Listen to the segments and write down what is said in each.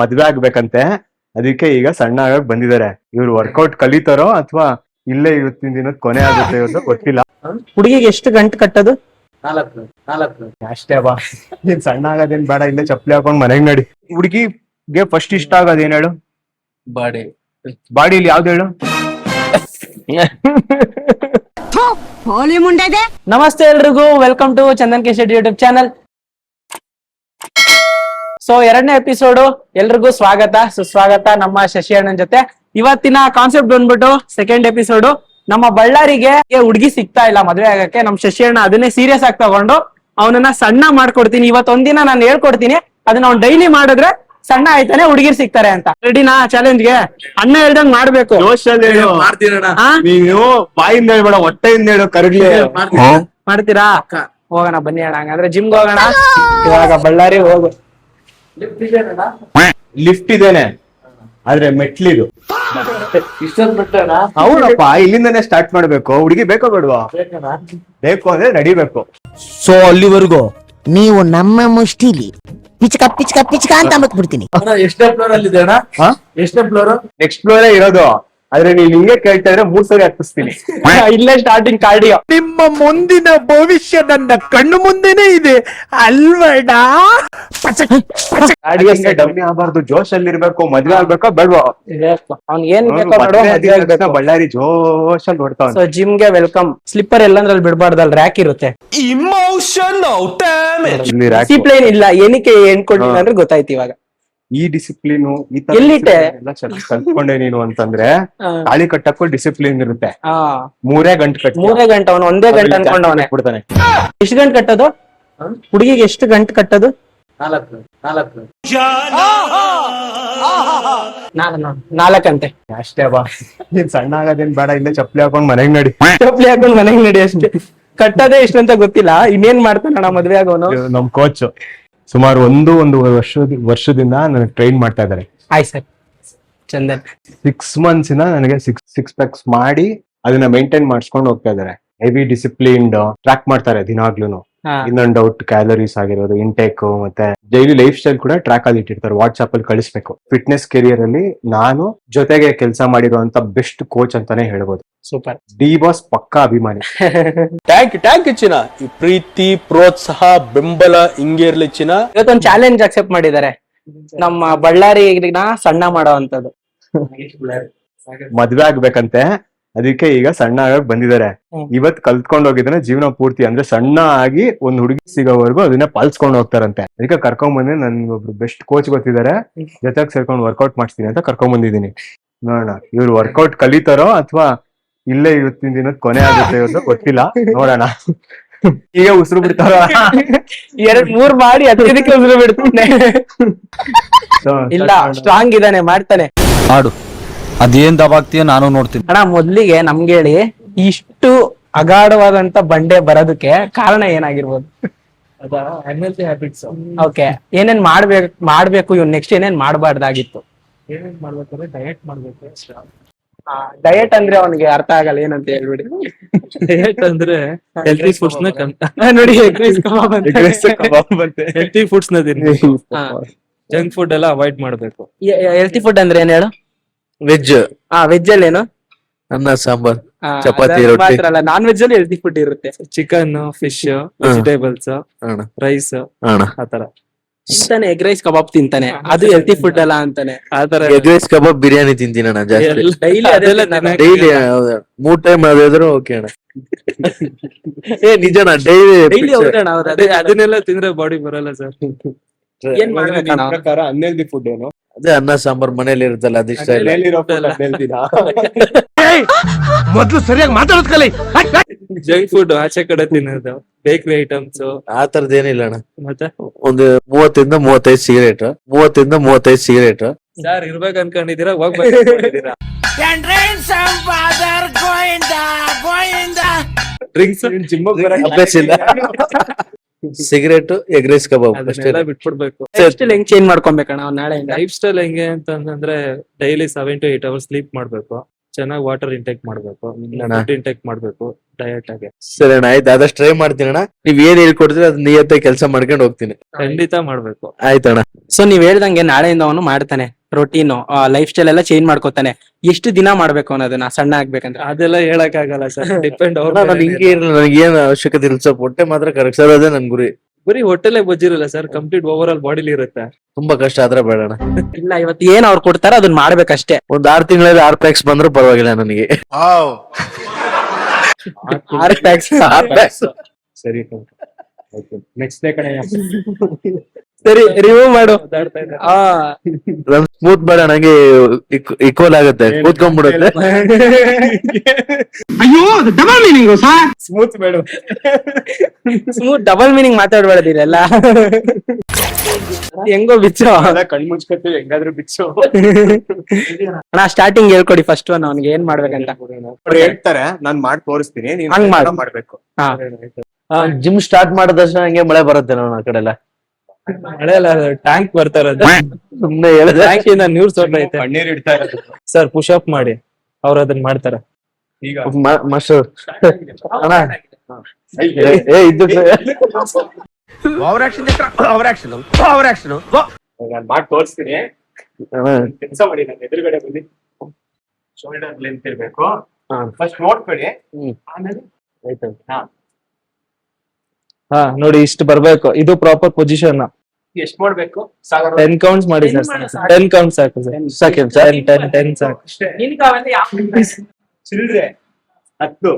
ಮದ್ವೆ ಆಗ್ಬೇಕಂತೆ, ಅದಕ್ಕೆ ಈಗ ಸಣ್ಣ ಆಗಕ್ ಬಂದಿದ್ದಾರೆ. ಇವ್ರು ವರ್ಕೌಟ್ ಕಲಿತಾರೋ ಅಥವಾ ಇಲ್ಲೇ ಇವತ್ತಿನ ದಿನದ ಕೊನೆ ಆಗುತ್ತೆ ಇವ್ರದ್ದು ಗೊತ್ತಿಲ್ಲ. ಹುಡುಗಿಗೆ ಎಷ್ಟು ಗಂಟು ಕಟ್ಟೋದು? 4 ಅಷ್ಟೇ ಬಾ, ನೀನ್ ಸಣ್ಣ ಆಗೋದೇನ್ ಬೇಡ, ಇಲ್ಲೇ ಚಪ್ಪಲಿ ಹಾಕೊಂಡ್ ಮನೆಗ್ ನಡಿ. ಹುಡುಗಿಗೆ ಫಸ್ಟ್ ಇಷ್ಟ ಆಗೋದೇನ್ ಹೇಳು? ಬಾಡಿಲಿ ಯಾವ್ದು ಹೇಳು? ನಮಸ್ತೆ ಎಲ್ರಿಗೂ, welcome to Chandan Keshetti YouTube channel. So 2ನೇ ಎಪಿಸೋಡು, ಎಲ್ರಿಗೂ ಸ್ವಾಗತ ಸುಸ್ವಾಗತ ನಮ್ಮ ಶಶಿ ಅಣ್ಣನ್ ಜೊತೆ. ಇವತ್ತಿನ ಕಾನ್ಸೆಪ್ಟ್ ಬಂದ್ಬಿಟ್ಟು ಸೆಕೆಂಡ್ ಎಪಿಸೋಡು. ನಮ್ಮ ಬಳ್ಳಾರಿಗೆ ಹುಡುಗಿ ಸಿಗ್ತಾ ಇಲ್ಲ ಮದ್ವೆ ಆಗಕ್ಕೆ. ನಮ್ ಶಶಿ ಅಣ್ಣ ಅದನ್ನೇ ಸೀರಿಯಸ್ ಆಗಿ ತಗೊಂಡು ಅವನನ್ನ ಸಣ್ಣ ಮಾಡ್ಕೊಡ್ತೀನಿ, ಇವತ್ತೊಂದಿನ ನಾನು ಹೇಳ್ಕೊಡ್ತೀನಿ, ಅದನ್ನ ಅವ್ನು ಡೈಲಿ ಮಾಡಿದ್ರೆ ಸಣ್ಣ ಆಯ್ತಾನೆ, ಹುಡುಗಿರ್ ಸಿಗ್ತಾರೆ ಅಂತ. ರೆಡಿನಾ ಚಾಲೆಂಜ್ಗೆ? ಅಣ್ಣ ಹೇಳ್ದಂಗ್ ಮಾಡ್ಬೇಕು. ನೀನು ಬಾಯಿಂದ ಹೇಳ್ಬೇಡ, ಹೊಟ್ಟೆಯಿಂದ ಹೇಳು. ಕರಗ್ಲಿ ಮಾಡ್ತೀರಾ? ಹೋಗೋಣ ಬನ್ನಿ ಅಣ್ಣ, ಹಂಗಂದ್ರೆ ಜಿಮ್ಗೆ ಹೋಗೋಣ. ಇವಾಗ ಬಳ್ಳಾರಿ ಹೋಗು. ಲಿಫ್ಟ್ ಇದೇನೆ, ಆದ್ರೆ ಮೆಟ್ಲಿದು. ಹೌದಪ್ಪ, ಇಲ್ಲಿಂದಾನೆ ಸ್ಟಾರ್ಟ್ ಮಾಡ್ಬೇಕು. ಹುಡುಗಿ ಬೇಕೋ ಬೇಡವಾ? ಬೇಕು ಅಂದ್ರೆ ನಡಿಬೇಕು. ಸೊ ಅಲ್ಲಿವರೆಗೂ ನೀವು ನಮ್ಮ ಮುಷ್ಟಿಲಿ ಪಿಚ್ಕ ಪಿಚ್ಕ ಪಿಚ್ಕ ಅಂತ ಅಂದ್ಬಿಡ್ತೀನಿ. ಎಷ್ಟೇ ಫ್ಲೋರ್ ಅಲ್ಲಿ ಇದೆ ಅಣ್ಣ? ಎಷ್ಟೇ ಫ್ಲೋರ್? ನೆಕ್ಸ್ಟ್ ಫ್ಲೋರೇ ಇರೋದು, ಆದ್ರೆ ನೀನ್ ಹಿಂಗೆ ಕೇಳ್ತಾ ಇದ್ರೆ 3 ಸರಿ ಹತ್ತಿಸ್ತೀನಿ. ಇಲ್ಲೇ ಸ್ಟಾರ್ಟಿಂಗ್ ಕಾರ್ಡಿಯೋ. ನಿಮ್ಮ ಮುಂದಿನ ಭವಿಷ್ಯ ನನ್ನ ಕಣ್ಣು ಮುಂದೆನೆ ಇದೆ ಅಲ್ವಡ. ಡಮ್ಮಿ ಆಗಬಾರ್ದು, ಜೋಶ್ ಅಲ್ಲಿ ಇರ್ಬೇಕು. ಮದ್ವೆ ಆಗ್ಬೇಕೋ ಬೇಡವಾ? ಅವ್ನ್ ಏನ್ ಬೇಕೋ ನೋಡು, ಮದ್ವೆ ಆಗ್ಬೇಕು. ಬಳ್ಳಾರಿ ಜೋಶ್ ಅಲ್ಲಿ ಹೊಡ್ತಾವ. ಸೊ ಜಿಮ್ಗೆ ವೆಲ್ಕಮ್. ಸ್ಲಿಪ್ಪರ್ ಎಲ್ಲಂದ್ರಲ್ಲಿ ಬಿಡಬಾರ್ದಲ್, ರ್ಯಾಕ್ ಇರುತ್ತೆ. ಡಿಸಿಪ್ಲಿನ್ ಇಲ್ಲ, ಏನಕ್ಕೆ ಎಣ್ಕೊಂಡಿಲ್ಲ ಅಂದ್ರೆ ಗೊತ್ತಾಯ್ತು ಇವಾಗ. ಈ ಡಿಸಿಪ್ಲಿನು ಈ ತರ ಎಲ್ಲಿಟ್ಟೆ? ಎಲ್ಲ ಕಲ್ತ್ಕೊಂಡೆ ನೀನು ಅಂತಂದ್ರೆ. ತಾಳಿ ಕಟ್ಟಕ್ಕೂ ಡಿಸಿಪ್ಲಿನ್ ಇರುತ್ತೆ. 3 ಗಂಟೆ ಕಟ್ಟಿ 3 ಗಂಟೆ, ಅವನು 1 ಗಂಟೆ ಅನ್ಕೊಂಡವನೆ ಬಿಡ್ತಾನೆ. ಎಷ್ಟು ಗಂಟೆ ಕಟ್ಟೋದು ಹುಡುಗಿಗೆ? ಎಷ್ಟು ಗಂಟೆ ಕಟ್ಟೋದು? 4 ಗಂಟೆ ಅಷ್ಟೇ ಬಾ, ನೀನ್ ಸಣ್ಣ ಆಗೋದೇನ್ ಬೇಡ, ಇಲ್ಲೇ ಚಪ್ಪಲಿ ಹಾಕೊಂಡ್ ಮನೆಗ್ ನಡಿ. ಚಪ್ಪಲಿ ಹಾಕೊಂಡ್ ಮನೆಗ್ ನಡಿ ಅಷ್ಟೇ. ಕಟ್ಟೋದೇ ಎಷ್ಟು ಅಂತ ಗೊತ್ತಿಲ್ಲ, ಇನ್ನೇನ್ ಮಾಡ್ತಾನ ಮದ್ವೆ ಆಗೋನು. ನಮ್ ಕೋಚ್ ಸುಮಾರು ಒಂದು ವರ್ಷದಿಂದ ನನಗೆ ಟ್ರೈನ್ ಮಾಡ್ತಾ ಇದಾರೆ. ಆಯ್ತು ಸರ್, ಚಂದನ್ 6 months ಇಂದ ನನಗೆ ಸಿಕ್ಸ್ ಪ್ಯಾಕ್ಸ್ ಮಾಡಿ ಅದನ್ನ ಮೇಂಟೈನ್ ಮಾಡಿಸ್ಕೊಂಡು ಹೋಗ್ತಾ ಇದಾರೆ. ಹೆವಿ ಡಿಸಿಪ್ಲಿನ್ಡ್ ಟ್ರ್ಯಾಕ್ ಮಾಡ್ತಾರೆ ದಿನಾಗ್ಲೂ. ಇನ್ನೊಂದು ಔಟ್ ಕ್ಯಾಲರೀಸ್ ಆಗಿರೋದು, ಇಂಟೇಕ್, ಮತ್ತೆ ಡೈಲಿ ಲೈಫ್ ಸ್ಟೈಲ್ ಕೂಡ ಟ್ರ್ಯಾಕ್ ಅಲ್ಲಿ ಇಟ್ಟಿರ್ತಾರೆ. ವಾಟ್ಸ್ಆಪ್ ಅಲ್ಲಿ ಕಳಿಸ್ಬೇಕು. ಫಿಟ್ನೆಸ್ ಕೆರಿಯರ್ ಅಲ್ಲಿ ನಾನು ಜೊತೆಗೆ ಕೆಲಸ ಮಾಡಿರುವಂತ ಬೆಸ್ಟ್ ಕೋಚ್ ಅಂತಾನೆ ಹೇಳ್ಬೋದು. ಸೂಪರ್. ಡಿ ಬಾಸ್ ಪಕ್ಕಾ ಅಭಿಮಾನಿ. ಥ್ಯಾಂಕ್ ಯು ಚಿನ್ನ. ಈ ಪ್ರೀತಿ, ಪ್ರೋತ್ಸಾಹ, ಬೆಂಬಲ ಹಿಂಗೆ ಇರ್ಲಿ ಚಿನ್ನ. ಇವತ್ತೊಂದು ಚಾಲೆಂಜ್ ಅಕ್ಸೆಪ್ಟ್ ಮಾಡಿದ್ದಾರೆ, ನಮ್ಮ ಬಳ್ಳಾರಿನ ಸಣ್ಣ ಮಾಡೋ ಅಂತದ್ದು. ಮದ್ವೆ ಆಗ್ಬೇಕಂತೆ, ಅದಕ್ಕೆ ಈಗ ಸಣ್ಣ ಆಗಕ್ ಬಂದಿದ್ದಾರೆ. ಇವತ್ ಕಲ್ತ್ಕೊಂಡ್ ಹೋಗಿದ್ದಾನೆ ಜೀವನ ಪೂರ್ತಿ. ಅಂದ್ರೆ ಸಣ್ಣ ಆಗಿ ಒಂದ್ ಹುಡುಗಿ ಸಿಗೋವರೆಗೂ ಅದನ್ನ ಪಾಲಿಸ್ಕೊಂಡು ಹೋಗ್ತಾರಂತೆ. ಅದಕ್ಕೆ ಕರ್ಕೊಂಡ್ ಬಂದ್ರೆ ನನ್ಗೆ ಒಬ್ರು ಬೆಸ್ಟ್ ಕೋಚ್ ಗೊತ್ತಿದ್ದಾರೆ, ಜೊತೆಗೆ ಸೇರ್ಕೊಂಡು ವರ್ಕೌಟ್ ಮಾಡಿಸ್ತೀನಿ ಅಂತ ಕರ್ಕೊಂಡ್ ಬಂದಿದ್ದೀನಿ. ನೋಡೋಣ ಇವ್ರು ವರ್ಕೌಟ್ ಕಲಿತಾರೋ ಅಥವಾ ಇಲ್ಲೇ ಇವತ್ತಿನ ದಿನದ ಕೊನೆ ಆಗುತ್ತೆ ಇವ್ರದ್ದು ಗೊತ್ತಿಲ್ಲ. ನೋಡೋಣ. ಈಗ ಉಸಿರು ಬಿಡ್ತಾರ. 2-3 ಮಾಡಿ ಅದಕ್ಕೆ ಉಸಿರು ಬಿಡ್ತಾನೆ. ಇಲ್ಲ, ಸ್ಟ್ರಾಂಗ್ ಇದಾನೆ, ಮಾಡ್ತಾನೆ. ಮಾಡು, ಅದೇನ್ ದಬಾಗ್ತೀಯ ನಾನು ನೋಡ್ತೀನಿ. ಅಣ್ಣ ಮೊದ್ಲಿಗೆ ನಮ್ಗೆ ಹೇಳಿ, ಇಷ್ಟು ಅಗಾಢವಾದಂತ ಬಂಡೆ ಬರೋದಕ್ಕೆ ಕಾರಣ ಏನಾಗಿರ್ಬೋದು? Unhealthy habits. ಓಕೆ, ಏನೇನ್ ಮಾಡ್ಬೇಕು ಇವ್ ನೆಕ್ಸ್ಟ್ ಏನೇನ್ ಮಾಡ್ಬಾರ್ದಾಗಿತ್ತು? ಏನೇನ್ ಮಾಡ್ಬೇಕಂದ್ರೆ ಡಯಟ್ ಮಾಡ್ಬೇಕು. ಡಯಟ್ ಅಂದ್ರೆ ಅವನಿಗೆ ಅರ್ಥ ಆಗಲ್ಲ, ಏನಂತ ಹೇಳ್ಬಿಡಿ. ಡಯಟ್ ಅಂದ್ರೆ ಹೆಲ್ತಿ ಫುಡ್ಸ್ ನ ನೋಡಿ, ಹೆಲ್ತಿ ಫುಡ್ಸ್ ನ ತಿನ್ಬೇಕು. ಜಂಕ್ ಫುಡ್ ಎಲ್ಲ ಅವಾಯ್ಡ್ ಮಾಡ್ಬೇಕು. ಹೆಲ್ತಿ ಫುಡ್ ಅಂದ್ರೆ ಏನ್ ಹೇಳು? ವೆಜ್. ವೆಜ್ ಅಲ್ಲಿ ಏನು? ಅನ್ನ ಸಾಂಬಾರ್, ಚಪಾತಿ, ರೊಟ್ಟಿ. ನಾನ್ ವೆಜ್ ಅಲ್ಲಿ ಹೆಲ್ತಿ ಫುಡ್ ಇರುತ್ತೆ. ಚಿಕನ್, ಫಿಶ್, ವೆಜಿಟೇಬಲ್ಸ್, ರೈಸ್, ಆತರ. ತಿಂತಾನೆ, ಎಗ್ ರೈಸ್ ಕಬಾಬ್ ತಿಂತಾನೆ, ಅದು ಹೆಲ್ತಿ ಫುಡ್ ಅಲ್ಲ ಅಂತಾನೆ. ಆತರ ಎಗ್ ರೈಸ್ ಕಬಾಬ್, ಬಿರಿಯಾನಿ ತಿಂತೀನಿ ಅಣ್ಣ ಜಾಸ್ತಿ. ಡೈಲಿ ಅದೆಲ್ಲ ಡೈಲಿ 3 ಟೈಮ್ ಅದಾದ್ರು ಓಕೆ ಅಣ್ಣ. ನಿಜನಾ? ಡೈಲಿ ಅದನ್ನೆಲ್ಲ ತಿಂದ್ರೆ ಬಾಡಿ ಬರಲ್ಲ ಸರ್. ಏನ್ ಮಾಡ್ಬೇಕಣ್ಣ? ಪ್ರಕಾರ ಅನ್ಹೆಲ್ದಿ ಫುಡ್ ಏನು? ಅದೇ ಅನ್ನ ಸಾಂಬಾರ್ ಮನೇಲಿ ಇರುತ್ತಲ್ಲ, ಅದಿಷ್ಟ ಇಲ್ಲ. ಮೊದ್ಲು ಸರಿಯಾಗಿ ಮಾತಾಡೋದ್ ಕಲಿ. ಜಂಕ್ ಫುಡ್ ಆಚೆ ಕಡೆ ತಿನ್ನೋದು, ಬೇಕರಿ ಐಟಮ್ಸ್, ಆ ತರದ್ ಏನಿಲ್ಲ ಅಣ್ಣ. ಮತ್ತೆ ಒಂದು 30-35 ಸಿಗರೇಟ್, 30-35 ಸಿಗರೇಟ್. ಸರ್ ಇರ್ಬೇಕು ಅನ್ಕೊಂಡಿದೀರಾ? ಹೋಗ್ಬೇಕು ಅನ್ಕೊಂಡಿದೀರಾ? ಡ್ರಿಂಕ್ಸ್ ಅಭ್ಯಾಸ ಇಲ್ಲ. ಸಿಗರೇಟ್, ಎಗ್ ರೈಸ್ ಕಬಾಬ್ ಅಷ್ಟೇ ಬಿಟ್ಬಿಡ್ಬೇಕು. ಹೆಂಗ್ ಚೇಂಜ್ ಮಾಡ್ಕೊಬೇಕಣ್ಣ ನಾಳೆ? ಲೈಫ್ ಸ್ಟೈಲ್ ಹೆಂಗೆ ಅಂತಂದ್ರೆ ಡೈಲಿ 7 to 8 hours ಸ್ಲೀಪ್ ಮಾಡ್ಬೇಕು. ಚೆನ್ನಾಗಿ ವಾಟರ್ ಇಂಟೇಕ್ ಮಾಡ್ಬೇಕು, ಫುಡ್ ಇಂಟೇಕ್ ಮಾಡ್ಬೇಕು ಡಯಟ್ ಆಗಿ. ಸರಿ ಅಣ್ಣ, ಆಯ್ತು, ಆದಷ್ಟು ಟ್ರೈ ಮಾಡ್ತೀನಿ ಅಣ್ಣ. ನೀವ್ ಏನ್ ಹೇಳ್ಕೊಡ್ತೀರಿ ಅದ್ ನಿಯತ್ತಾಗಿ ಕೆಲಸ ಮಾಡ್ಕೊಂಡು ಹೋಗ್ತೀನಿ. ಖಂಡಿತ ಮಾಡ್ಬೇಕು. ಆಯ್ತಣ್ಣ. ಸೊ ನೀವ್ ಹೇಳ್ದಂಗೆ ನಾಳೆಯಿಂದ ಅವನು ಮಾಡ್ತಾನೆ ರೊಟೀನ್ ಲೈಫ್ ಸ್ಟೈಲ್ ಎಲ್ಲ ಚೇಂಜ್ ಮಾಡ್ಕೋತಾನೆ. ಎಷ್ಟು ದಿನ ಮಾಡ್ಬೇಕು ಅನ್ನೋದನ್ನ ಸಣ್ಣ ಆಗ್ಬೇಕಂದ್ರೆ? ಅದೆಲ್ಲ ಹೇಳಕ್ ಆಗಲ್ಲ ಸರ್, ಡಿಪೆಂಡ್ ಅವ್ರ ನಾನು ಹಿಂಗೆ ನನಗೆ ಏನ್ ಅವಶ್ಯಕತೆ ಇಲ್ಲ, ಸ್ವಲ್ಪ ಹೊಟ್ಟೆ ಮಾತ್ರ ಕರೆಕ್ಟ್ ಸರ್, ಅದೇ ನನ್ ಗುರಿ. ಬರೀ ಹೊಟ್ಟೆಲೆ ಬಜ್ಜಿರಲ್ಲ ಸರ್, ಕಂಪ್ಲೀಟ್ ಓವರ್ ಆಲ್ ಬಾಡಿಲಿ ಇರುತ್ತೆ. ತುಂಬಾ ಕಷ್ಟ ಆದ್ರೆ ಬೇಡ ಅಣ್ಣ. ಇಲ್ಲ, ಇವತ್ತು ಏನ್ ಅವ್ರು ಕೊಡ್ತಾರ ಅದನ್ನ ಮಾಡ್ಬೇಕಷ್ಟೇ. ಒಂದ್ 6 ತಿಂಗಳಲ್ಲಿ 6 ಪ್ಯಾಕ್ಸ್ ಬಂದ್ರು ಪರವಾಗಿಲ್ಲ ನನಗೆ. 6 ಪ್ಯಾಕ್ಸ್. ಸರಿ ನೆಕ್ಸ್ಟ್ ಡೇ ಕಡೆ ಸರಿ, ರಿಮೂವ್ ಮಾಡು. ಸ್ಮೂತ್ ಬೇಡ, ನಂಗೆ ಈಕ್ವಲ್ ಆಗುತ್ತೆ, ಕೂತ್ಕೊಂಡ್ಬಿಡುತ್ತೆ. ಸ್ಮೂತ್ ಬೇಡ, ಸ್ಮೂತ್ ಡಬಲ್ ಮೀನಿಂಗ್ ಮಾತಾಡ್ಬೇಡದಿರಲ್ಲ. ಹೆಂಗೋ ಬಿಚ್ಚೋ, ಕಣ್ ಮುಚ್ಕೊತೀವಿ ಹೆಂಗಾದ್ರೂ ಬಿಚ್ಚು. ಅಣ್ಣ ಸ್ಟಾರ್ಟಿಂಗ್ ಹೇಳ್ಕೊಡಿ ಫಸ್ಟ್ ಒನ್, ಅವ್ನಿಗೆ ಏನ್ ಮಾಡ್ಬೇಕಂತ. ಅವ್ರು ಹೇಳ್ತಾರೆ, ನಾನ್ ಮಾಡಿ ತೋರಿಸ್ತೀನಿ, ನೀನ್ ಹಂಗ್ ಮಾಡು. ಮಾಡ್ಬೇಕು. ಜಿಮ್ ಸ್ಟಾರ್ಟ್ ಮಾಡಿದ ತಕ್ಷಣ ಹಂಗೆ ಮಳೆ ಬರುತ್ತೆ ನೋಡ ಆ ಕಡೆ ಎಲ್ಲ. ಮಳೆ ಅಲ್ಲ, ಟ್ಯಾಂಕ್ ಬರ್ತಾ ಇರೋದು. ಸುಮ್ನೆ ಹೇಳಿದೆ. ಟ್ಯಾಂಕ್ ಇಂದ ನೀರ್ ಸೋಟೈತೆ ಕಣ್ಣೀರ್ ಇಡ್ತಾ ಇರೋದು. ಸರ್, ಪುಷ್ ಅಪ್ ಮಾಡಿ, ಅವ್ರು ಅದನ್ನ ಮಾಡ್ತಾರ. ಈಗ ಮಾಸ್ಟರ್ ಅಣ್ಣ, ಇದ್ದು ನಾನ್ ಮಾಡಿ ತೋರಿಸ್ತೀನಿ, ಅಣ್ಣ, ಕೆಲಸ ಮಾಡಿ. ನಾನು ಎದುರುಗಡೆ ಬಂದು ಶೋಲ್ಡರ್ ಲೆಂತ್ ಇರ್ಬೇಕು, ಫಸ್ಟ್ ನೋಡ್ಕೊಳ್ಳಿ, ಆಮೇಲೆ ಹಾ ನೋಡಿ, ಇಷ್ಟು ಬರ್ಬೇಕು, ಇದು ಪ್ರಾಪರ್ ಪೊಸಿಷನ್. ಎಷ್ಟ್ ಮಾಡ್ಬೇಕು? 10 ಕೌಂಟ್ಸ್ ಮಾಡಿ ಸರ್, 10 ಕೌಂಟ್ ಸಾಕು ಸರ್. ಸಾಕೇನ್ ಸರ್? 10 ಸಾಕು. ಚಿಲ್ಡ್ರೆ 10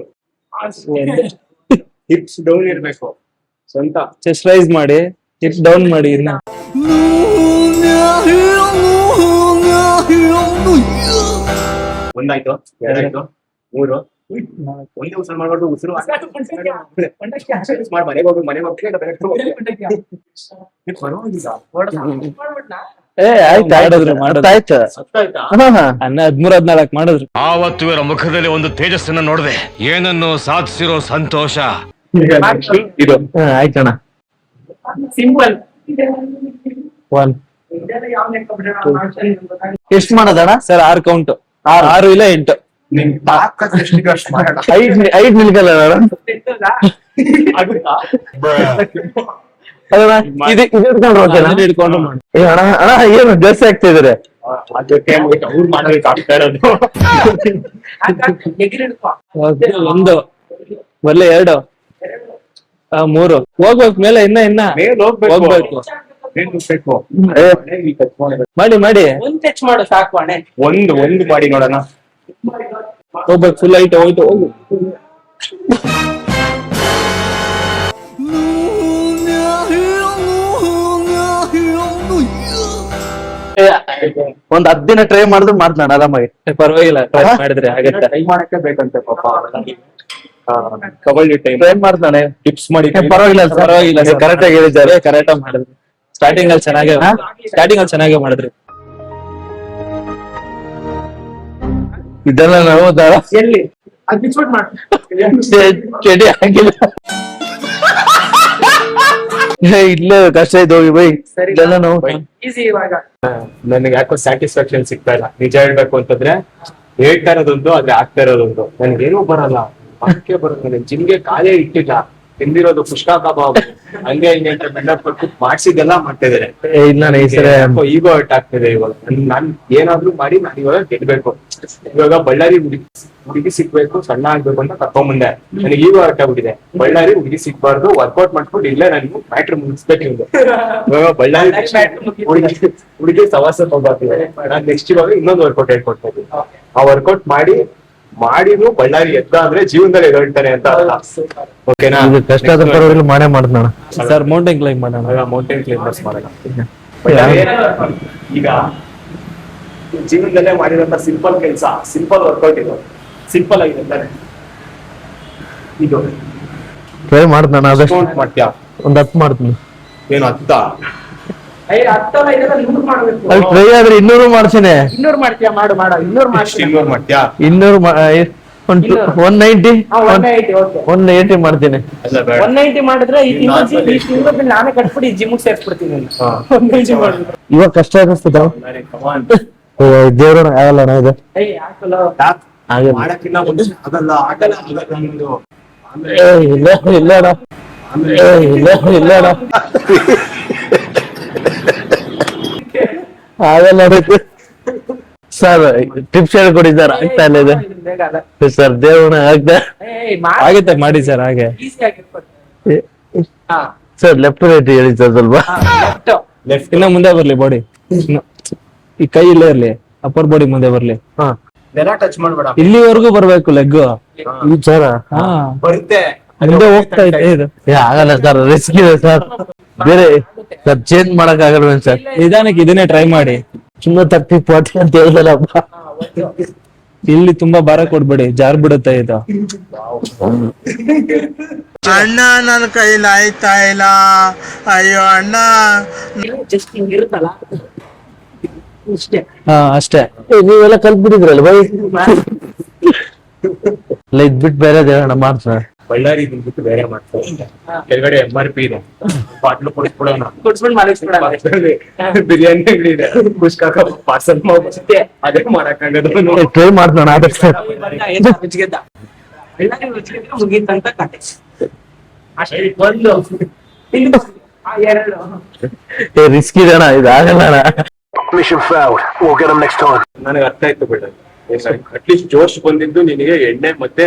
ಹಿಪ್ಸ್ ಡೌನ್ ಇರ್ಬೇಕು, ಸ್ವಂತ ಚೆಸ್ಟ್ ರೈಸ್ ಮಾಡಿ, ಹಿಪ್ ಡೌನ್ ಮಾಡಿ. ಇನ್ನ ಒಂದಾಯ್ತು, ಎರಡಾಯ್ತು, 3. ಒಂದೇ ಉಸಿರು ಮಾಡ್ಬಾರ್ದು, ಉಸಿರು ಮನೆಗೆ ಹೋಗಿ ಆಯ್ತು. ಅನ್ನ 13-14 ಮಾಡಿದ್ರು. ಆವತ್ತು ಇವರ ಮುಖದಲ್ಲಿ ಒಂದು ತೇಜಸ್ಸನ್ನ ನೋಡಿದೆ, ಏನನ್ನು ಸಾಧಿಸಿರೋ ಸಂತೋಷ. ಇದು ಆಯ್ತಣ್ಣ. ಸಿಂಪಲ್. 1 ಎಷ್ಟ್ ಮಾಡೋದಣ್ಣ ಸರ್? 6 ಕೌಂಟ್, 6 ಇಲ್ಲ 8. ನಿನ್ ತಾಕತ್ ಎಷ್ಟಿದೆ ಅಷ್ಟು ಮಾಡೋಣ. 5 ನಿಲ್ಕಲ್ಲ ಅಣ್ಣ. ಆಗುತ್ತಾ? ಅದಣ್ಣ, ಇದು ಹಿಡ್ಕೊಂಡ್ರೆ ಓಕೆನಾ? ಅದನ್ನ ಹಿಡ್ಕೊಂಡು ಮಾಡಿ. ಏ ಅಣ್ಣ, ಅಣ್ಣ ಏನು ಜಾಸ್ತಿ ಆಗ್ತಿದ್ರೆ ಅದಕ್ಕೆ ಅವ್ರು ಮಾಡೋದಕ್ಕೆ ಆಗ್ತಾ ಇರೋದು. 1 ಒಳ್ಳೆ 2 3 ಹೋಗ್ಬೇಕು ಮೇಲೆ, ಇನ್ನ ಮೇಲ್ ಹೋಗ್ಬೇಕು. ಹೋಗ್ಬೇಕು. ಮಾಡಿ ಮಾಡಿ, ಒಂದ್ ಟಚ್ ಮಾಡು ಸಾಕು ಅಣ್ಣೆ. ಒಂದು ಮಾಡಿ ನೋಡೋಣ. ಹೋಗ್ಬೇಕು, ಫುಲ್ ಹೈಟ್ ಹೋಯ್ತು, ಹೋಗು. ಒಂದ್ 10 ದಿನ ಟ್ರೈ ಮಾಡಿದ್ರು ಮಾಡ್ತಾನ ಆರಾಮಾಗಿ. ಪರವಾಗಿಲ್ಲ, try ಮಾಡಿದ್ರೆ ಆಗತ್ತೆ. ಟ್ರೈ ಮಾಡಕ್ಕೆ ಬೇಕಂತೆ ಪಾಪ. ತಗೊಳ್ಳಿ ಟೈಮ್, ಟ್ರೈ ಮಾಡ್ತಾನೆ. ಟಿಪ್ಸ್ ಮಾಡಿ. ಪರವಾಗಿಲ್ಲ ಸರ್, ಪರವಾಗಿಲ್ಲ ಸರ್, ಕರೆಕ್ಟ್ ಆಗಿ ಹೇಳಿದ್ದಾರೆ. ಕರೆಕ್ಟ್ ಆಗಿ ಮಾಡಿದ್ರಿ. ಸ್ಟಾರ್ಟಿಂಗ್ ಅಲ್ಲಿ ಚೆನ್ನಾಗೇ ಮಾಡಿದ್ರಿ. ಇದೆಲ್ಲ ನಾವು ಎಲ್ಲಿ ಅದು ಬಿಚ್ಬಿಟ್ ಮಾಡು. ಚಡಿ ಹಾಕಿಲ್ಲ. ಇಲ್ಲ ಕಷ್ಟ ಇದೆ ಹೋಗಿ ಬೈ. ಇದೆಲ್ಲ ನಾವು ಈಸಿ ಇವಾಗ. ನನಗೆ ಯಾಕೋ ಸ್ಯಾಟಿಸ್ಫ್ಯಾಕ್ಷನ್ ಸಿಗ್ತಾ ಇಲ್ಲ, ನಿಜ ಹೇಳ್ಬೇಕು ಅಂತಂದ್ರೆ. ಹೇಳ್ತಾ ಇರೋದೊಂದು, ಆದ್ರೆ ಆಗ್ತಾ ಇರೋದೊಂದು. ನನ್ಗೇನೂ ಬರಲ್ಲ, ಅದಕ್ಕೆ ಬರೋದು. ನನ್ ಜಿಮ್ಗೆ ಕಾಲೇ ಇಟ್ಟಿಲ್ಲ, ತಿಂದಿರೋದು ಪುಷ್ಕಾ ಕಬಾಬ್ ಹಂಗೆ ಹಿಂಗೆ ಅಂತ ಬಿಲ್ಡಪ್ ಕೊಟ್ಟು ಮಾಡ್ಸಿದ್ದೆಲ್ಲ ಮಾಡ್ತಿದ್ದಾರೆ. ಇಲ್ಲ ಈ ಸರಿ ಈಗೋ ಹರ್ಟ್ ಆಗ್ತಿದೆ ಇವಾಗ. ನಾನ್ ಏನಾದ್ರೂ ಮಾಡಿ ನಾನು ಇವಾಗ ಗೆಲ್ಬೇಕು. ಇವಾಗ ಬಳ್ಳಾರಿ ಹುಡುಗಿ ಸಿಕ್ಬೇಕು, ಸಣ್ಣ ಆಗ್ಬೇಕು ಅಂತ ಕರ್ಕೊಂಬಂದೆ. ನನಗೆ ಈಗೋ ಹರ್ಟ್ ಆಗ್ಬಿಟ್ಟಿದೆ. ಬಳ್ಳಾರಿ ಹುಡುಗಿ ಸಿಕ್ಬಾರ್ದು, ವರ್ಕೌಟ್ ಮಾಡ್ಕೊಂಡು ಇಲ್ಲೇ ನನ್ಗೆ ಮ್ಯಾಟ್ರ್ ಮುಗಿಸ್ಬೇಕು. ಇವಾಗ ಬಳ್ಳಾರಿ ಹುಡುಗಿ ಸವಾಸ ಹೋಗ್ಬಾರ್ದು. ನಾನ್ ನೆಕ್ಸ್ಟ್ ಇವಾಗ ಇನ್ನೊಂದು ವರ್ಕೌಟ್ ಹೇಳ್ಕೊಡ್ತಾ ಇದ್ದೀನಿ. ಆ ವರ್ಕೌಟ್ ಮಾಡಿನೂ ಬಳ್ಳಾರಿ ಎದ್ದ ಅಂದ್ರೆ ಜೀವನದಲ್ಲಿ ಎದುರ್ತಾನೆ ಅಂತ ಅರ್ಥ. ಓಕೆನಾ? ಕಷ್ಟ ಆದ ಪರವಾಗಿಲ್ಲ, ಮಾಡೇ ಮಾಡ್ತಾನ ಸರ್. ಮೌಂಟೇನ್ ಕ್ಲೈಂಬ್ ಮಾಡೋಣ. ಮೌಂಟೇನ್ ಕ್ಲೈಂಬರ್ಸ್ ಮಾಡೋಣ. ಈಗ ಜೀವನದಲ್ಲೇ ಮಾಡಿರೋಂತ ಸಿಂಪಲ್ ಕೆಲಸ, ಸಿಂಪಲ್ ವರ್ಕೌಟ್ ಇದು. ಸಿಂಪಲ್ ಆಗಿದೆ ಇದು. ಟ್ರೈ ಮಾಡ್ತಾನ. ಅದಷ್ಟು ಕೌಂಟ್ ಮಾಡ್ತೀಯಾ? ಒಂದ್ 10 ಮಾಡ್ತೀನಿ. ಏನು 10? ಅಲ್ಲಿ ಟ್ರೈ ಆದ್ರೆ 200 ಮಾಡ್ತೀನಿ. 200 ಮಾಡ್ತೀಯಾ? ಮಾಡು 200 ಮಾಡ್ತೀನಿ. 200 ಮಾಡ್ತೀಯಾ? 190 180 ಮಾಡ್ತೀನಿ. ಅಲ್ಲ ಬೇಡ. 190 ಮಾಡಿದ್ರೆ ಈ ತಿಂಗಳು ನಾನೇ ಕಟ್ಬಿಟ್ಟು ಜಿಮ್ಗೆ ಸೇರ್ಸ್ಬಿಡ್ತೀನಿ. 190 ಮಾಡಿದ್ರೆ ಇವಾಗ ಕಷ್ಟ ಆಗಿಸ್ತದ. Come on. ದೇವ್ರ ಆಗಲ್ಲ ಇದು. ಆಗಲ್ಲ. ಮಾಡಕ್ಕಿನ್ನ ಮುಂಚೆ ಆಗಲ್ಲ ಆಗಲ್ಲ ಆಗಲ್ಲ ಅನ್ನೋದು. ಆಗಲ್ಲ ಸರ್. ಟಿಪ್ಸ್ ಹೇಳ್ಕೊಡಿದ್ದಾರೆ ಆಗ್ತಾ ಇಲ್ಲ ಇದು ಸರ್. ದೇವಣ್ಣ ಆಗ್ತಾ ಆಗುತ್ತೆ ಮಾಡಿ ಸರ್ ಹಾಗೆ. ಸರ್ ಲೆಫ್ಟ್ ರೈಟ್ ಹೇಳಿ ಸರ್ ಸ್ವಲ್ಪ. ಇನ್ನ ಮುಂದೆ ಬರ್ಲಿ ಬಾಡಿ, ಈ ಕೈ ಇಲ್ಲೇ ಇರ್ಲಿ, ಅಪ್ಪರ್ ಬಾಡಿ ಮುಂದೆ ಬರ್ಲಿ. ಟಚ್ ಮಾಡ್ಬೇಡ, ಇಲ್ಲಿವರೆಗೂ ಬರ್ಬೇಕು ಲೆಗ್. ಸರ್ ಬರುತ್ತೆ. ಮುಂದೆ ಹೋಗ್ತಾ ಇದೆ ಇದು. ಆಗಲ್ಲ ಸರ್, ರಿಸ್ಕ್ ಇದೆ ಸರ್. ಬೇರೆ ಸರ್ ಚೇಂಜ್ ಮಾಡಕ್ ಆಗಲ್ಲ ಸರ್. ನಿಧಾನಕ್ಕೆ ಇದನ್ನೇ ಟ್ರೈ ಮಾಡಿ. ಸುಮ್ಮನೆ 30-40 ಅಂತ ಹೇಳ್ದಲ್ಲಪ್ಪ. ಇಲ್ಲಿ ತುಂಬಾ ಭಾರ ಕೊಡ್ಬೇಡಿ, ಜಾರ್ ಬಿಡುತ್ತೆ ಇದು. ಅಣ್ಣ ನನ್ನ ಕೈಲಿ ಆಯ್ತಾ ಇಲ್ಲ, ಅಯ್ಯೋ ಅಣ್ಣ. ಜಸ್ಟ್ ಹಿಂಗಿರುತ್ತಲ್ಲ ಇಷ್ಟೇ. ಅಷ್ಟೇ. ನೀವೆಲ್ಲ ಕಲ್ತ್ಬಿಟ್ಟಿದ್ರಲ್ಲ ಬೈ. ಇಲ್ಲ ಇದ್ ಬಿಟ್ಟು ಬೇರೆ ದೇವಣ್ಣ ಮಾಡ್ತಾರೆ. ಬಳ್ಳಾರಿ ಬಿಟ್ಟು ಬೇರೆ ಮಾಡ್ತಾರೆ. ಕೆಳಗಡೆ MRP ಇದೆ, ಬಾಟ್ಲು ಕೊಡಿಸ್ಬಿಡೋಣ. ಕುಡ್ಸ್ಬಿಟ್ಟು ಮಾಡಿಸ್ಬಿಡೋಣ. ಬಿರಿಯಾನಿ ಅಂಗಡಿ ಇದೆ, ಕುಷ್ಕಾಕ ಪಾರ್ಸಲ್ ಮಾಡ್ಬಿಡುತ್ತೆ. ಅದೇ ಮಾಡಕ್ಕಾಗದು. ಟ್ರೈ ಮಾಡ್ತಾನ ಆದ್ರೆ ಸರ್. ರುಚಿಗೆದ್ದ ಬಳ್ಳಾರಿ ರುಚಿಗೆದ್ರೆ ಮುಗೀತಂತ ಕತೆ ಅಷ್ಟೇ. ಒಂದು ಇನ್ನು ಎರಡು ರಿಸ್ಕ್ ಇದೆ ಅಣ್ಣ, ಇದು ಆಗಲ್ಲ ಅಣ್ಣ. ನನಗೆ ಅರ್ಥ ಆಯ್ತು ಬಳ್ಳಾರಿ. ಅಟ್ಲೀಸ್ಟ್ ಜೋಶ್ ಬಂದಿದ್ದು ನಿನಗೆ ಎಣ್ಣೆ ಮತ್ತೆ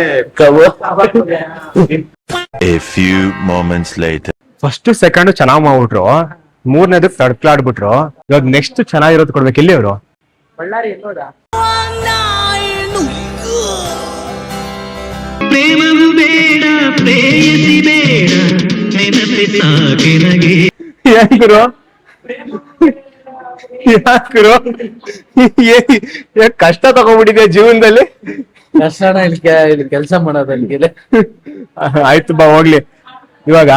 A few moments later. First second ಚೆನ್ನಾಗ್ ಮಾಡ್ಬಿಟ್ರು, ಮೂರನೇದು ತಡ್ಕಲಾಡ್ಬಿಟ್ರು. ಇವಾಗ ನೆಕ್ಸ್ಟ್ ಚೆನ್ನಾಗಿರೋದು ಕೊಡ್ಬೇಕು. ಇಲ್ಲಿ ಅವರು ಬಳ್ಳಾರಿ ಎಲ್ಲೋದ ಯಾಕರು ಕಷ್ಟ ತಗೊಂಡ್ಬಿಟ್ಟಿದೆ ಜೀವನದಲ್ಲಿ. ಕಷ್ಟನ ಇಲ್ಲಿ ಕೆಲಸ ಮಾಡೋದಲ್ಲಿ. ಆಯ್ತು ಬಾ ಹೋಗ್ಲಿ. ಇವಾಗ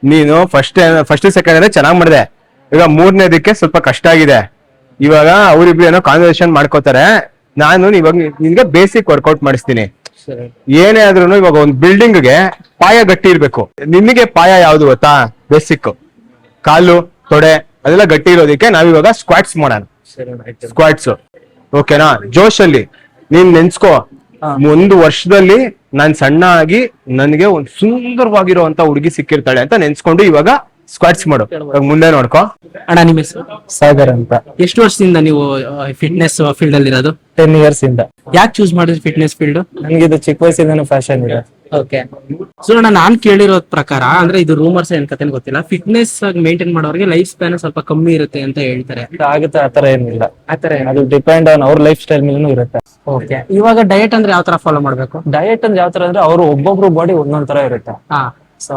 ನೀನು ಫಸ್ಟ್ ಸೆಕೆಂಡ್ ಅಂದ್ರೆ ಚೆನ್ನಾಗ್ ಮಾಡಿದೆ, ಇವಾಗ ಮೂರನೇದಕ್ಕೆ ಸ್ವಲ್ಪ ಕಷ್ಟ ಆಗಿದೆ. ಇವಾಗ ಅವ್ರಿಬ್ರು ಏನೋ ಕಾನ್ವರ್ಸೇಷನ್ ಮಾಡ್ಕೋತಾರೆ. ನಾನು ಇವಾಗ ನಿನ್ಗೆ ಬೇಸಿಕ್ ವರ್ಕೌಟ್ ಮಾಡಿಸ್ತೀನಿ. ಏನೇ ಆದ್ರೂ ಇವಾಗ ಒಂದ್ ಬಿಲ್ಡಿಂಗ್ಗೆ ಪಾಯ ಗಟ್ಟಿ ಇರ್ಬೇಕು. ನಿನಗೆ ಪಾಯ ಯಾವ್ದು ಗೊತ್ತಾ? ಬೇಸಿಕ್ ಕಾಲು ತೊಡೆ ಅದೆಲ್ಲ ಗಟ್ಟಿ ಇರೋದಕ್ಕೆ ನಾವಿವಾಗ ಸ್ಕ್ವಾಟ್ಸ್ ಮಾಡೋಣ. ಸ್ಕ್ವಾಟ್ಸ್ ಓಕೆನಾ? ಜೋಶಲ್ಲಿ ನೀನ್ ನೆನ್ಸ್ಕೋ, 1 ವರ್ಷದಲ್ಲಿ ನಾನ್ ಸಣ್ಣ ಆಗಿ ನನ್ಗೆ ಒಂದ್ ಸುಂದರವಾಗಿರುವಂತ ಹುಡುಗಿ ಸಿಕ್ಕಿರ್ತಾಳೆ ಅಂತ ನೆನ್ಸ್ಕೊಂಡು ಇವಾಗ ಸ್ಕ್ವಾಟ್ಸ್ ಮಾಡು. ಇವಾಗ ಮುಂದೆ ನೋಡ್ಕೋ. ಅಣ್ಣ ನಿಮ್ಮ ಹೆಸರು? ಸಾಗರ್ ಅಂತ. ಎಷ್ಟು ವರ್ಷದಿಂದ ನೀವು ಫಿಟ್ನೆಸ್ ಫೀಲ್ಡ್ ಅಲ್ಲಿ ಇರೋದು? 10 years ಇಂದ. ಯಾಕೆ ಚೂಸ್ ಮಾಡಿದ್ರಿ ಫಿಟ್ನೆಸ್ ಫೀಲ್ಡ್? ನನ್ಗೆ ಇದು ಚಿಕ್ಕ ವಯಸ್ಸಿಂದನೂ ಫ್ಯಾಷನ್ ಇದೆ. ಓಕೆ. ಸೊ ಅಣ್ಣ ನಾನ್ ಕೇಳಿರೋದ್ ಪ್ರಕಾರ, ಅಂದ್ರೆ ಇದು ರೂಮರ್ಸ್ ಏನ್ ಕತೆ ಗೊತ್ತಿಲ್ಲ, ಫಿಟ್ನೆಸ್ ಮೇಂಟೈನ್ ಮಾಡೋರಿಗೆ ಲೈಫ್ ಸ್ಪ್ಯಾನ್ ಸ್ವಲ್ಪ ಕಮ್ಮಿ ಇರುತ್ತೆ ಅಂತ ಹೇಳ್ತಾರೆ. ಆಗುತ್ತೆ, ಆತರ ಏನಿಲ್ಲ. ಆತರ ಅದು ಡಿಪೆಂಡ್ ಆನ್ ಅವ್ರ ಲೈಫ್ ಸ್ಟೈಲ್ ಮೇಲೂ ಇರುತ್ತೆ. ಓಕೆ. ಇವಾಗ ಡಯಟ್ ಅಂದ್ರೆ ಯಾವ ತರ ಫಾಲೋ ಮಾಡ್ಬೇಕು? ಡಯಟ್ ಅಂದ್ರೆ ಯಾವ ತರ ಅಂದ್ರೆ ಅವ್ರು ಒಬ್ಬೊಬ್ರು ಬಾಡಿ ಒಂದೊಂದ್ ತರ ಇರುತ್ತೆ. ಹಾ. ಸೊ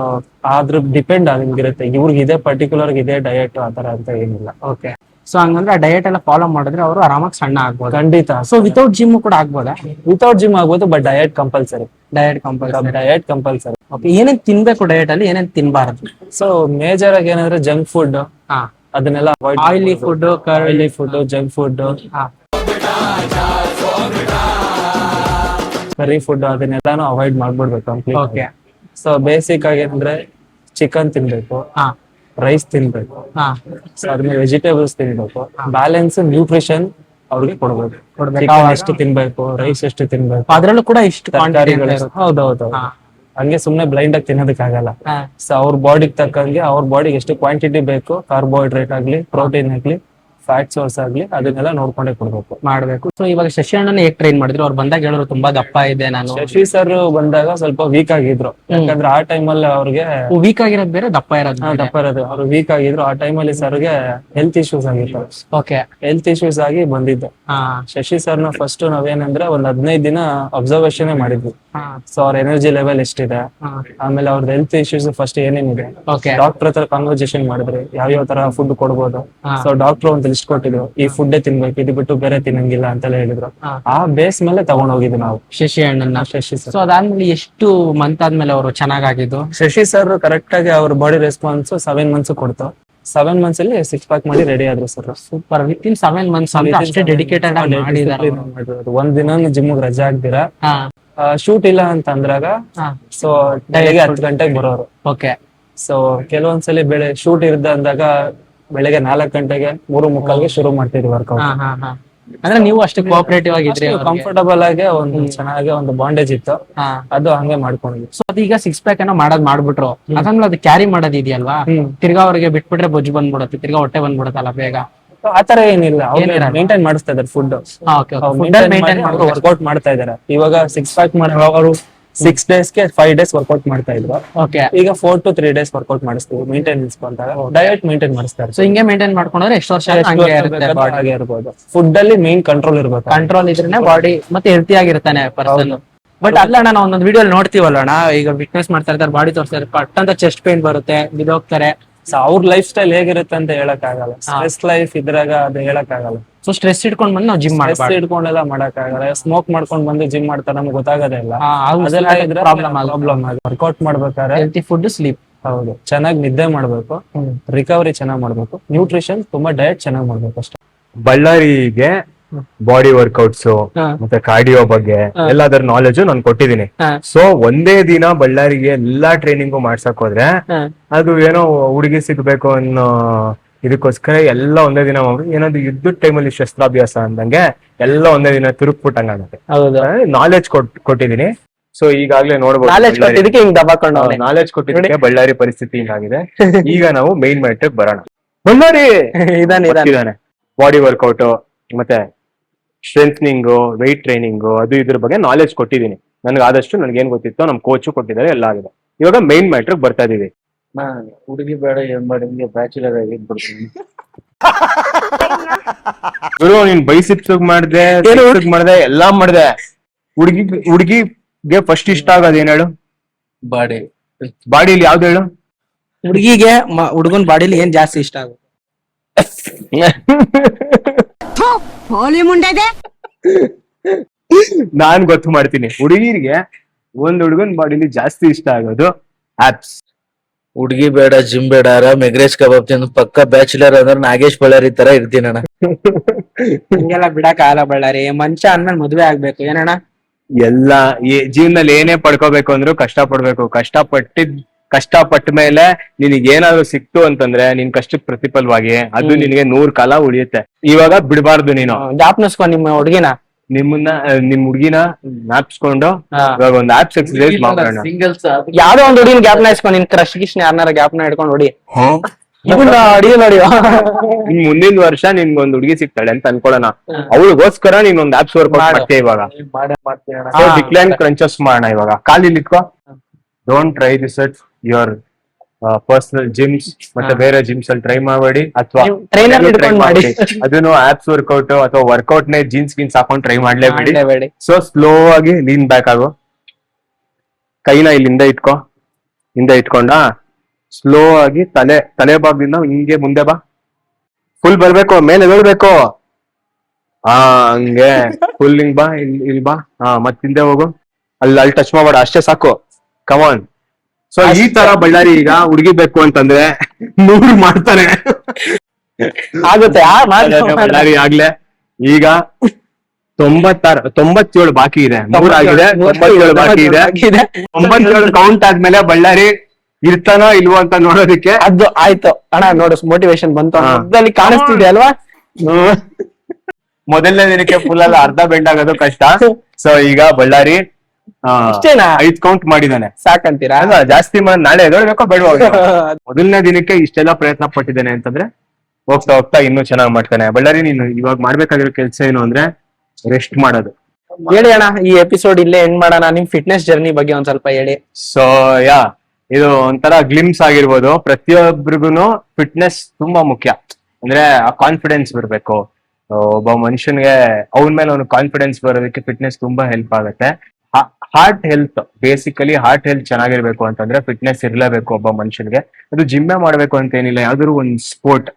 ಅದ್ರ ಡಿಪೆಂಡ್ ಆಗಿರುತ್ತೆ. ಇವ್ರಿಗೆ ಇದೆ ಪರ್ಟಿಕ್ಯುಲರ್ ಇದೆ ಡಯಟ್ ಆತರ ಅಂತ ಏನಿಲ್ಲ. ಓಕೆ. ಸೊ ಹಂಗಂದ್ರೆ ಆ ಡಯಟ್ ಎಲ್ಲ ಫಾಲೋ ಮಾಡಿದ್ರೆ ಅವರು ಆರಾಮಾಗಿ ಸಣ್ಣ ಆಗ್ಬೋದು. ಖಂಡಿತ. ಸೊ ವಿತೌಟ್ ಜಿಮ್ ಕೂಡ ಆಗ್ಬೋದಾ? ವಿತೌಟ್ ಜಿಮ್ ಆಗ್ಬೋದು, but diet compulsory. Diet compulsory. Diet compulsory. Okay. ಏನೇನ್ ತಿನ್ಬೇಕು ಡಯಟ್ ಅಲ್ಲಿ, ಏನೇನ್ ತಿನ್ಬಾರದು? ಸೊ ಮೇಜರ್ ಆಗಿ ಏನಂದ್ರೆ ಜಂಕ್ ಫುಡ್, ಹಾ, ಅದನ್ನೆಲ್ಲ avoid. Oily food, oily food, junk food, curry food ಅದನ್ನೆಲ್ಲಾನು ಅವಾಯ್ಡ್ ಮಾಡ್ಬಿಡ್ಬೇಕು ಕಂಪ್ಲೀಟ್. ಓಕೆ. ಸೊ ಬೇಸಿಕ್ ಆಗಿ ಅಂದ್ರೆ ಚಿಕನ್ ತಿನ್ಬೇಕು, ಹಾ, ರೈಸ್ ತಿನ್ಬೇಕು, ಹಾ, ಸೊ ಅದ್ಮೇಲೆ ವೆಜಿಟೇಬಲ್ಸ್ ತಿನ್ಬೇಕು. ಬ್ಯಾಲೆನ್ಸ್ ನ್ಯೂಟ್ರಿಷನ್ ಅವ್ರಿಗೆ ಕೊಡ್ಬೇಕು. ಚಿಕನ್ ಎಷ್ಟು ತಿನ್ಬೇಕು, ರೈಸ್ ಎಷ್ಟು ತಿನ್ಬೇಕು, ಅದ್ರಲ್ಲೂ ಕೂಡ ಇಷ್ಟು ತರಕಾರಿಗಳು. ಹೌದೌದು. ಹಂಗೆ ಸುಮ್ನೆ ಬ್ಲೈಂಡ್ ಆಗಿ ತಿನ್ನೋದಕ್ಕಾಗಲ್ಲ. ಸೊ ಅವ್ರ ಬಾಡಿಗೆ ತಕ್ಕಂಗೆ ಅವ್ರ ಬಾಡಿಗೆ ಎಷ್ಟು ಕ್ವಾಂಟಿಟಿ ಬೇಕು, ಕಾರ್ಬೋಹೈಡ್ರೇಟ್ ಆಗ್ಲಿ, ಪ್ರೋಟೀನ್ ಆಗ್ಲಿ, ಫ್ಯಾಟ್ ಸೋರ್ಸ್ ಆಗ್ಲಿ, ಅದನ್ನೆಲ್ಲ ನೋಡ್ಕೊಂಡೇ ಕೊಡ್ಬೇಕು, ಮಾಡ್ಬೇಕು. ಸೊ ಇವಾಗ ಶಶಿ ಅಣ್ಣನ ಹೇಗ್ ಟ್ರೈನ್ ಮಾಡಿದ್ರು? ಅವ್ರು ಬಂದಾಗ ಹೇಳಿದ್ರು ತುಂಬಾ ದಪ್ಪ ಇದೆ ನಾನು. ಶಶಿ ಸರ್ ಬಂದಾಗ ಸ್ವಲ್ಪ ವೀಕ್ ಆಗಿದ್ರು. ಯಾಕಂದ್ರೆ ಆ ಟೈಮಲ್ಲಿ ಅವ್ರಿಗೆ ವೀಕ್ ಆಗಿರೋದು ಬೇರೆ, ದಪ್ಪ ಇರೋದು ಬೇರೆ. ದಪ್ಪ ಇರೋದು. ಅವ್ರು ವೀಕ್ ಆಗಿದ್ರು. ಆ ಟೈಮಲ್ಲಿ ಸರ್ಗೆ ಹೆಲ್ತ್ ಇಶ್ಯೂಸ್ ಆಗಿತ್ತು. ಓಕೆ. ಹೆಲ್ತ್ ಇಶ್ಯೂಸ್ ಆಗಿ ಬಂದಿದ್ದು. ಹಾ, ಶಶಿ ಸರ್ನ ಫಸ್ಟ್ ನಾವೇನಂದ್ರೆ ಒಂದ್ 15 ದಿನ ಅಬ್ಸರ್ವೇಷನ್ ಮಾಡಿದ್ವಿ. ಹಾ, ಸೊ ಅವ್ರ ಎನರ್ಜಿ ಲೆವೆಲ್ ಎಷ್ಟಿದೆ, ಹಾ. ಆಮೇಲೆ ಅವ್ರದ್ದು ಹೆಲ್ತ್ ಇಶ್ಯೂಸ್ ಫಸ್ಟ್ ಏನೇನಿದೆ, ಓಕೆ. ಡಾಕ್ಟರ್ ಹತ್ರ ಕಾನ್ವರ್ಸೇಷನ್ ಮಾಡಿದ್ರಿ ಯಾವ ತರ ಫುಡ್ ಕೊಡ್ಬೋದು. ಹಾ. ಸೊ ಡಾಕ್ಟರ್ ಒಂದು ಲಿಸ್ಟ್ ಕೊಟ್ಟಿದ್ರು, ಈ ಫುಡ್ ತಿನ್ಬೇಕು, ಇದು ಬಿಟ್ಟು ಬೇರೆ ತಿನ್ನಂಗಿಲ್ಲ ಅಂತೆಲ್ಲ ಹೇಳಿದ್ರು. ಹಾ. ಆ ಬೇಸ್ ಮೇಲೆ ತಗೊಂಡ್ ಹೋಗಿದ್ವಿ ನಾವು ಶಶಿ ಅಣ್ಣನ. ಶಶಿ ಸರ್. ಸೊ ಅದಾದ್ಮೇಲೆ ಎಷ್ಟು ಮಂತ್ ಆದ್ಮೇಲೆ ಅವರು ಚೆನ್ನಾಗಿದ್ದು? ಶಶಿ ಸರ್ ಕರೆಕ್ಟ್ ಆಗಿ ಅವ್ರ ಬಾಡಿ ರೆಸ್ಪಾನ್ಸ್ 7 months ಕೊಡ್ತು. 7 months ಅಲ್ಲಿ 6 pack ಮಾಡಿ ರೆಡಿ ಆದ್ರು ಸರ್. ಸೂಪರ್. ವಿತಿನ್ 7 months ಅಷ್ಟೇ ಡೆಡಿಕೇಟೆಡ್ ಆಗಿ ಮಾಡಿದ್ದಾರೆ. ಒಂದ್ ದಿನ ಜಿಮ್ ರಜಾ ಆಗ್ದಿರಾ, ಹಾ, ಶೂಟ್ ಇಲ್ಲ ಅಂತ ಅಂದ್ರಾಗ ಹಾ. ಸೊ ಬೆಳಿಗ್ಗೆ 10 ಗಂಟೆಗೆ ಬರೋರು. ಓಕೆ. ಸೊ ಕೆಲವೊಂದ್ಸಲಿ ಶೂಟ್ ಇರ್ದ ಅಂದಾಗ ಬೆಳಗ್ಗೆ 4 ಗಂಟೆಗೆ 3:45ಗೆ ಶುರು ಮಾಡ್ತಿದ್ವಿ ವರ್ಕೌಟ್. ಹಾ, ಹಾ, ಹಾ. ಅಂದ್ರೆ ನೀವು ಅಷ್ಟು ಕೋಆಪರೇಟಿವ್ ಆಗಿದ್ರಿ ಅವ್ರಿಗೆ. ಕಂಫರ್ಟಬಲ್ ಆಗಿ ಒಂದು ಚೆನ್ನಾಗಿ ಒಂದು ಬಾಂಡೇಜ್ ಇತ್ತು, ಹಾ. ಅದು ಹಂಗೆ ಮಾಡ್ಕೊಂಡ್ವಿ. ಸೊ ಅದೀಗ 6 ಪ್ಯಾಕ್ ಏನೋ ಮಾಡ್ಬಿಟ್ರು, ಅದಾದ್ಮೇಲೆ ಅದು ಕ್ಯಾರಿ ಮಾಡೋದ್ ಇದೆಯಲ್ವಾ, ತಿರ್ಗಾ ಅವ್ರಿಗೆ ಬಿಟ್ಬಿಟ್ರೆ ಬೊಜ್ಜು ಬಂದ್ಬಿಡುತ್ತೆ, ತಿರ್ಗಾ ಹೊಟ್ಟೆ ಬಂದ್ಬಿಡುತ್ತಲ್ಲ ಬೇಗ. ಆತರ ಏನಿಲ್ಲ, ಏನಿರಲ್ಲ. ಮೇಂಟೈನ್ ಮಾಡಿಸ್ತಾ ಇದಾರೆ ಫುಡ್, ಮೇಂಟೈನ್ ವರ್ಕೌಟ್ ಮಾಡ್ತಾ ಇದಾರೆ. ಇವಾಗ 6 ಪ್ಯಾಕ್ ಅವರು 6 ಡೇಸ್ಗೆ 5 ಡೇಸ್ ವರ್ಕೌಟ್ ಮಾಡ್ತಾ ಇದ್ರು. ಓಕೆ. ಈಗ 4 to 3 ಡೇಸ್ ವರ್ಕೌಟ್ ಮಾಡಿಸ್ತೀವಿ ಮೇಂಟೆನೆನ್ಸ್ ಅಂತಾಗ. ಡಯಟ್ ಮೇಂಟೈನ್ ಮಾಡಿಸ್ತಾರೆ. ಸೊ ಹಿಂಗೆ ಮೇಂಟೈನ್ ಮಾಡ್ಕೊಂಡ್ರೆ ಎಷ್ಟು ವರ್ಷ ಹಂಗೆ ಇರುತ್ತೆ ಬಾಡಿ. ಹಾಗೆ ಇರ್ಬೋದು. ಫುಡ್ ಅಲ್ಲಿ ಮೇನ್ ಕಂಟ್ರೋಲ್ ಇರ್ಬೇಕು. ಕಂಟ್ರೋಲ್ ಇದ್ರೇನೆ ಬಾಡಿ ಮತ್ತೆ ಹೆಲ್ತಿ ಆಗಿರ್ತಾನೆ ಪರ್ಸನ್. ಬಟ್ ಅಲ್ಲ ಅಣ್ಣ, ನಾವು ಒಂದೊಂದು ವಿಡಿಯೋ ನೋಡ್ತೀವಲ್ಲ ಅಣ್ಣ, ಈಗ ಫಿಟ್ನೆಸ್ ಮಾಡ್ತಾ ಇರ್ತಾರೆ, ಬಾಡಿ ತೋರಿಸ್ತಾ ಇರ್ತಾರೆ, ಪಟ್ ಅಂತ ಚೆಸ್ಟ್ ಪೇನ್ ಬರುತ್ತೆ, ಬಿದ್ದೋಗ್ತಾರೆ. ಅವ್ರ ಲೈಫ್ ಸ್ಟೈಲ್ ಹೇಗಿರುತ್ತೆ ಅಂತ ಹೇಳಕ್ ಆಗಲ್ಲ. ಸ್ಟ್ರೆಸ್ ಲೈಫ್ ಇದ್ರಾಗ ಅದು ಹೇಳಕ್ ಆಗಲ್ಲ. ಸೊ ಸ್ಟ್ರೆಸ್ ಇಟ್ಕೊಂಡ್ ಬಂದು ನಾವು ಜಿಮ್ ಮಾಡ್ಬಾರ್ದು. ಇಟ್ಕೊಂಡೆಲ್ಲ ಮಾಡಕ್ ಆಗಲ್ಲ. ಸ್ಮೋಕ್ ಮಾಡ್ಕೊಂಡ್ ಬಂದು ಜಿಮ್ ಮಾಡ್ತಾರೆ, ನಮ್ಗೆ ಗೊತ್ತಾಗೋದೇ ಇಲ್ಲ. ಅದೆಲ್ಲ ಪ್ರಾಬ್ಲಮ್ ಆಗಿ ವರ್ಕೌಟ್ ಮಾಡ್ಬೇಕಾದ್ರೆ ಹೆಲ್ತಿ ಫುಡ್, ಸ್ಲೀಪ್. ಹೌದು, ಚೆನ್ನಾಗಿ ನಿದ್ದೆ ಮಾಡ್ಬೇಕು, ರಿಕವರಿ ಚೆನ್ನಾಗಿ ಮಾಡ್ಬೇಕು, ನ್ಯೂಟ್ರಿಷನ್ ತುಂಬಾ ಡಯಟ್ ಚೆನ್ನಾಗಿ ಮಾಡ್ಬೇಕು ಅಷ್ಟೇ. ಬಳ್ಳಾರಿಗೆ ಬಾಡಿ ವರ್ಕೌಟ್ಸ್ ಮತ್ತೆ ಕಾರ್ಡಿಯೋ ಬಗ್ಗೆ ಎಲ್ಲದರ ನಾಲೆಜ್ ನಾನು ಕೊಟ್ಟಿದ್ದೀನಿ. ಸೊ ಒಂದೇ ದಿನ ಬಳ್ಳಾರಿಗೆ ಎಲ್ಲಾ ಟ್ರೈನಿಂಗು ಮಾಡ್ಸಕ್ ಹೋದ್ರೆ ಅದು ಏನೋ ಹುಡುಗಿ ಸಿಗ್ಬೇಕು ಅನ್ನೋ ಇದಕ್ಕೋಸ್ಕರ ಎಲ್ಲ ಒಂದೇ ದಿನ ಏನಾದ್ರು ಯುದ್ಧದ ಟೈಮಲ್ಲಿ ಶಸ್ತ್ರಾಭ್ಯಾಸ ಅಂದಂಗೆ ಎಲ್ಲ ಒಂದೇ ದಿನ ತಿರುಗ್ಬಿಟ್ಟಂಗಾಗುತ್ತೆ. ನಾಲೆಜ್ ಕೊಟ್ಟಿದ್ದೀನಿ. ಸೊ ಈಗಾಗ್ಲೇ ನೋಡ್ಬೋದು, ನಾಲೆಜ್ ಕೊಟ್ಟಿದ್ದಕ್ಕೆ ಬಳ್ಳಾರಿ ಪರಿಸ್ಥಿತಿ ಹಿಂಗಾಗಿದೆ. ಈಗ ನಾವು ಮೈನ್ ಮ್ಯಾಟ್ರಿಗೆ ಬರೋಣ. ಬಳ್ಳಾರಿ ಇದಾನೆ ಬಾಡಿ ವರ್ಕೌಟ್ ಮತ್ತೆ ಸ್ಟ್ರೆಂಥನಿಂಗ್, ವೆಯ್ಟ್ ಟ್ರೈನಿಂಗ್, ಅದು ಇದ್ರ ಬಗ್ಗೆ ನಾಲೆಜ್ ಕೊಟ್ಟಿದ್ದೀನಿ. ನನ್ಗೆ ಆದಷ್ಟು ನನ್ಗೆ ಏನ್ ಗೊತ್ತಿತ್ತು ನಮ್ ಕೋಚು ಕೊಟ್ಟಿದ್ದಾರೆ, ಎಲ್ಲ ಆಗಿದೆ. ಇವಾಗ ಮೈನ್ ಮ್ಯಾಟ್ರಿಗೆ ಬರ್ತಾ ಇದೀವಿ. ಹುಡುಗಿ ಬೇಡ ಏನ್ ಮಾಡಿ ಬ್ಯಾಚುಲರ್ ಆಗಿ ಬಿಡ್ತೀನಿ. ಗುರು ನೀನ್ ಬೈಸಿಪ್ಸ್ ಮಾಡ್ದೆ, ಎಲ್ಲಾ ಮಾಡ್ದೆ. ಹುಡುಗಿಗೆ ಫಸ್ಟ್ ಇಷ್ಟ ಆಗೋದು ಏನ್ ಹೇಳು? ಬಾಡಿಲಿ ಯಾವ್ದು ಹೇಳು? ಹುಡುಗಿಗೆ ಹುಡುಗನ್ ಬಾಡಿಲಿ ಏನ್ ಜಾಸ್ತಿ ಇಷ್ಟ ಆಗುತ್ತೆ? ನಾನ್ ಗೊತ್ತು ಮಾಡ್ತೀನಿ. ಹುಡುಗಿರಿಗೆ ಒಂದ್ ಹುಡುಗನ್ ಬಾಡಿಲಿ ಜಾಸ್ತಿ ಇಷ್ಟ ಆಗೋದು ಆಪ್ಸ್. ಹುಡುಗಿ ಬೇಡ, ಜಿಮ್ ಬೇಡ, ಆರಾಮ್ ಎಗ್ರೆಸ್ ಕಬಾಬ್ ತಿಂದು ಪಕ್ಕ ಬ್ಯಾಚುಲರ್ ಅಂದ್ರೆ ನಾಗೇಶ್ ಬಳ್ಳಾರಿ ತರ ಇರ್ತೀನಿ ಅಣ್ಣ. ಹಿಂಗೆಲ್ಲ ಬಿಡಕ್ ಆಗಲ್ಲ ಬಳ್ಳಾರಿ. ಮನುಷ್ಯ ಅಂದ್ಮೇಲೆ ಮದ್ವೆ ಆಗ್ಬೇಕು ಏನಣ್ಣ. ಎಲ್ಲ ಜೀವನದಲ್ಲಿ ಏನೇ ಪಡ್ಕೋಬೇಕು ಅಂದ್ರು ಕಷ್ಟ ಪಡ್ಬೇಕು. ಕಷ್ಟಪಟ್ಟ ಮೇಲೆ ನಿನಗೆ ಏನಾದ್ರು ಸಿಕ್ತು ಅಂತಂದ್ರೆ ನಿನ್ ಕಷ್ಟಕ್ಕೆ ಪ್ರತಿಫಲವಾಗಿ ಅದು ನಿನಗೆ 100 ಕಾಲ ಉಳಿಯುತ್ತೆ. ಇವಾಗ ಬಿಡಬಾರ್ದು. ನೀನು ಜ್ಞಾಪನಿಸ್ಕೊ ನಿಮ್ಮ ಹುಡುಗಿನ, ನಿಮ್ ಹುಡುಗಿನ ಜ್ಞಾಪಿಸ್ಕೊಂಡು ಇವಾಗ ಒಂದು ಆಪ್ಸ್ ಎಕ್ಸರ್ಸೈಸ್ ಮಾಡೋಣ. ಯಾವ್ದೋ ಒಂದು ಹುಡುಗಿನ ಜ್ಞಾಪನ ಇಸ್ಕೊಂಡು ನಿನ್ ಕ್ರಶ್ ಗಿಶ್ನ ಯಾರನ್ನಾರ ಜ್ಞಾಪನ ಹಿಡ್ಕೊಂಡು ಹೊಡಿ. ಅಡಿಗೆ ನೋಡಿ ಇನ್ ಮುಂದಿನ ವರ್ಷ ನಿನ್ಗೊಂದ್ ಹುಡುಗಿ ಸಿಗ್ತಾಳೆ ಅಂತ ಅನ್ಕೊಳ್ಳೋಣ. ಅವಳಿಗೋಸ್ಕರ ನೀನ್ ಒಂದ್ ಆಪ್ಸ್ ವರ್ಕೌಟ್ ಮಾಡ್ತೀಯ. ಇವಾಗ ಡಿಕ್ಲೈನ್ ಕ್ರಂಚಸ್ ಮಾಡೋಣ. ಇವಾಗ ಕಾಲಿಲ್ ಇಟ್ಕೋ. Don't try this at your personal gyms ಮತ್ತೆ ಬೇರೆ ಜಿಮ್ಸ್ ಅಲ್ಲಿ ಟ್ರೈ ಮಾಡಬೇಡಿ, ಅಥವಾ ಅದನ್ನು ಆಪ್ಸ್ ವರ್ಕೌಟ್ ಅಥವಾ ವರ್ಕೌಟ್ ನೇ ಜೀನ್ಸ್ ಗಿನ್ಸ್ ಹಾಕೊಂಡು ಟ್ರೈ ಮಾಡ್ಲೇಬೇಡಿ. ಸೊ ಸ್ಲೋ ಆಗಿ ಲೀನ್ ಬ್ಯಾಕ್ ಆಗು. ಕೈನ ಇಲ್ಲಿಂದ ಇಟ್ಕೋ. ಹಿಂದೆ ಇಟ್ಕೊಂಡ ಸ್ಲೋ ಆಗಿ ತಲೆ ಭಾಗದಿಂದ ಹಿಂಗೆ ಮುಂದೆ ಬಾ. ಫುಲ್ ಬರ್ಬೇಕು, ಮೇಲೆ ಎಳ್ಬೇಕು. ಹಂಗೆ ಫುಲ್ ಹಿಂಗ್ ಬಾ, ಇಲ್ಲಿ ಬಾ. ಮತ್ ಹಿಂದೆ ಹೋಗು. ಅಲ್ಲಿ ಟಚ್ ಮಾಡಬೇಡ, ಅಷ್ಟೇ ಸಾಕು. ಕಮಾನ್. ಸೊ ಈ ತರ ಬಳ್ಳಾರಿ ಈಗ ಹುಡುಗಿ ಬೇಕು ಅಂತಂದ್ರೆ 100 ಮಾಡ್ತಾನೆ ಆಗುತ್ತೆ. ಬಳ್ಳಾರಿ ಆಗ್ಲೇ ಈಗ 97 ಬಾಕಿ ಇದೆ. 100 ಆಗಿದೆ, 97 ಬಾಕಿ ಇದೆ. 97 ಕೌಂಟ್ ಆದ್ಮೇಲೆ ಬಳ್ಳಾರಿ ಇರ್ತಾನೋ ಇಲ್ವೋ ಅಂತ ನೋಡೋದಕ್ಕೆ ಅದು ಆಯ್ತು ಅಣ್ಣ. ನೋಡು, ಮೋಟಿವೇಶನ್ ಬಂತು. ಅದ್ರಲ್ಲಿ ಕಾಣಿಸ್ತಿದೆ ಅಲ್ವಾ? ಮೊದಲನೇ ದಿನಕ್ಕೆ ಫುಲ್ ಅಲ್ಲ, ಅರ್ಧ ಬೆಂಡ್ ಆಗೋದು ಕಷ್ಟ. ಸೊ ಈಗ ಬಳ್ಳಾರಿ 5 ಕೌಂಟ್ ಮಾಡಿದಾನೆ. ಸಾಕಂತೀರಾ? ಅಲ್ಲ, ಜಾಸ್ತಿ ನಾಳೆ ಎದೊಳ್ಬೇಕೋ ಬೇಡ. ಮೊದಲನೇ ದಿನಕ್ಕೆ ಇಷ್ಟೆಲ್ಲ ಪ್ರಯತ್ನ ಪಟ್ಟಿದ್ದೇನೆ ಅಂತಂದ್ರೆ ಹೋಗ್ತಾ ಹೋಗ್ತಾ ಇನ್ನೂ ಚೆನ್ನಾಗ್ ಮಾಡ್ತಾನೆ. ಬಳ್ಳಾರಿ ನೀನು ಇವಾಗ ಮಾಡ್ಬೇಕಾಗಿರೋ ಕೆಲಸ ಏನು ಅಂದ್ರೆ ರೆಸ್ಟ್ ಮಾಡೋದು. ಹೇಳಿ ಅಣ್ಣ, ಈ ಎಪಿಸೋಡ್ ಇಲ್ಲೇ ಎಂಡ್ ಮಾಡೋಣ. ನಿಮ್ ಫಿಟ್ನೆಸ್ ಜರ್ನಿ ಬಗ್ಗೆ ಒಂದ್ ಸ್ವಲ್ಪ ಹೇಳಿ. ಸೊ ಇದು ಒಂಥರ ಗ್ಲಿಮ್ಸ್ ಆಗಿರ್ಬೋದು. ಪ್ರತಿಯೊಬ್ಬರಿಗೂ ಫಿಟ್ನೆಸ್ ತುಂಬಾ ಮುಖ್ಯ. ಅಂದ್ರೆ ಆ ಕಾನ್ಫಿಡೆನ್ಸ್ ಬರ್ಬೇಕು ಒಬ್ಬ ಮನುಷ್ಯನ್ಗೆ. ಅವನ ಮೇಲೆ ಅವ್ನು ಕಾನ್ಫಿಡೆನ್ಸ್ ಬರೋದಕ್ಕೆ ಫಿಟ್ನೆಸ್ ತುಂಬಾ ಹೆಲ್ಪ್ ಆಗುತ್ತೆ. Heart health, basically heart health ಚೆನ್ನಾಗಿರ್ಬೇಕು ಅಂತಂದ್ರೆ ಫಿಟ್ನೆಸ್ ಇರ್ಲೇಬೇಕು ಒಬ್ಬ ಮನುಷ್ಯನ್ಗೆ. ಅದು ಜಿಮ್ಮೆ ಮಾಡ್ಬೇಕು ಅಂತ ಏನಿಲ್ಲ, ಯಾವ್ದಾದ್ರು ಒಂದು ಸ್ಪೋರ್ಟ್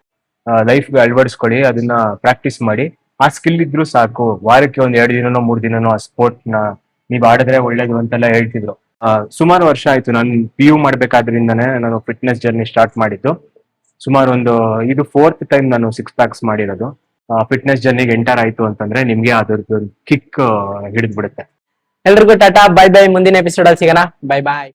ಲೈಫ್ಗೆ ಅಳವಡಿಸ್ಕೊಳ್ಳಿ, ಅದನ್ನ ಪ್ರಾಕ್ಟೀಸ್ ಮಾಡಿ. ಆ ಸ್ಕಿಲ್ ಇದ್ರು ಸಾಕು. ವಾರಕ್ಕೆ 2 ದಿನನೋ 3 ದಿನನೋ ಆ ಸ್ಪೋರ್ಟ್ ನ ನೀವ್ ಆಡಿದ್ರೆ ಒಳ್ಳೇದು ಅಂತೆಲ್ಲ ಹೇಳ್ತಿದ್ರು. ಸುಮಾರು ವರ್ಷ ಆಯ್ತು ನಾನು PU ಮಾಡ್ಬೇಕಾದ್ರಿಂದಾನೆ ನಾನು ಫಿಟ್ನೆಸ್ ಜರ್ನಿ ಸ್ಟಾರ್ಟ್ ಮಾಡಿದ್ದು. ಸುಮಾರು ಇದು 4th ಟೈಮ್ ನಾನು 6 ಪ್ಯಾಕ್ಸ್ ಮಾಡಿರೋದು. ಫಿಟ್ನೆಸ್ ಜರ್ನಿಗೆ ಎಂಟರ್ ಆಯ್ತು ಅಂತಂದ್ರೆ ನಿಮ್ಗೆ ಅದ್ರದ್ದು ಕಿಕ್ ಹಿಡಿದ್ಬಿಡುತ್ತೆ. ಎಲ್ರಿಗೂ ಟಾಟಾ, ಬೈ ಬೈ. ಮುಂದಿನ ಎಪಿಸೋಡ್ ಅಲ್ಲಿ ಸಿಗೋಣ. ಬೈ ಬಾಯ್.